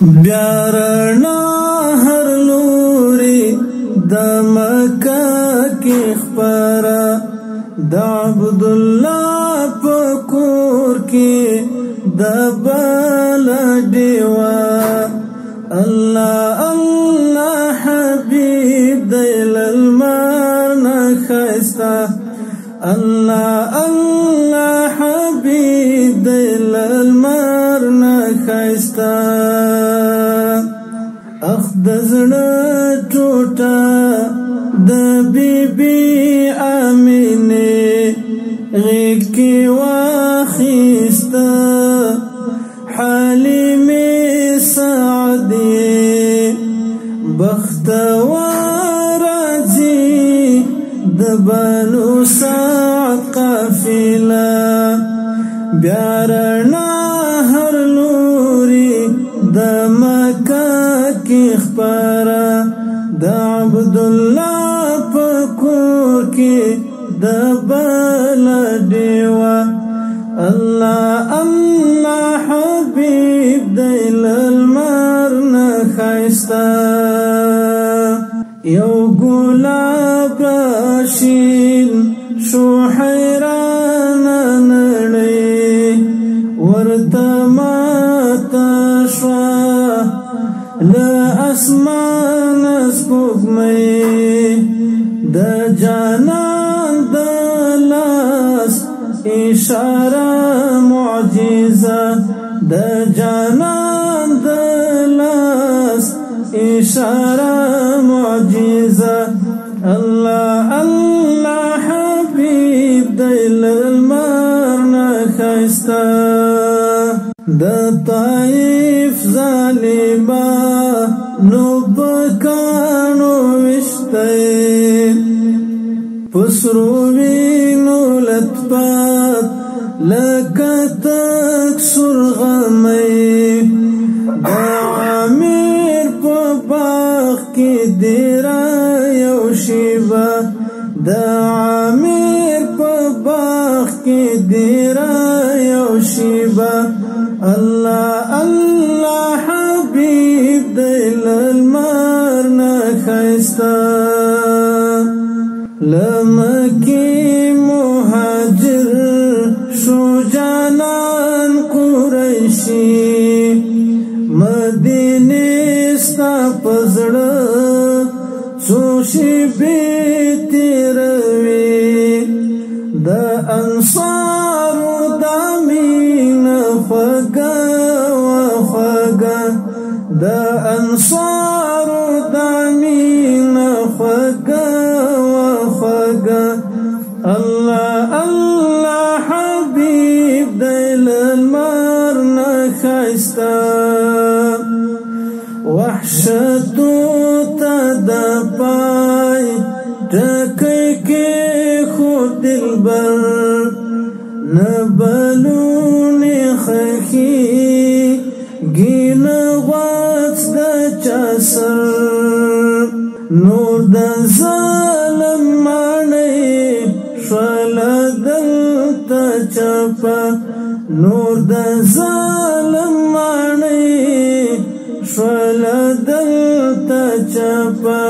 بیارنا هر لوري د مکه کې خبره د عبد الله پکور کې د بل دیوا الله الله حبيب دل المرن خستا الله الله حبيب دل المرن خستا اخدزنا ټوټه د بیبي امینه غیږ کې واخیسته حلیمه سعدیه بختور راځي د بنو سعد قافله بیارنا هر لوري د مکه کې خبره د عبد الله پکور کې د بل دیوا الله الله حبيب دل المرن خيستا یو ګلاب راشین شو حیران نړۍ ورته ماته شوه له اسمان سپوږمۍ د جانان د لاس اشاره معجزه د جانان د لاس اشاره معجزه الله الله حبيب دل المرن خستا د طائف ظالما نو بکانو وشته پسرو وینو لطفات لکتک سرغمی د عامر په باغ کې دیرا یو شیبه د عامر په باغ کې دیرا یو شیبه الله الله حبيب دل المرن خستا لمکی مهاجر شو جانان قریشی مدینه ستا پزړه څو شیبې تیروي د انصارو د مینه خوږه وخوږه د انصارو د مینه خوږه وخوږه الله الله حبيب دل المرن خستا وحشتو تدپای ټکې کې خود دلبر نبلونی خخی گین غوث د چاسر نور د ظالم مانی شول دلتا چپا نور د ظالم مانی شول دلتا چپا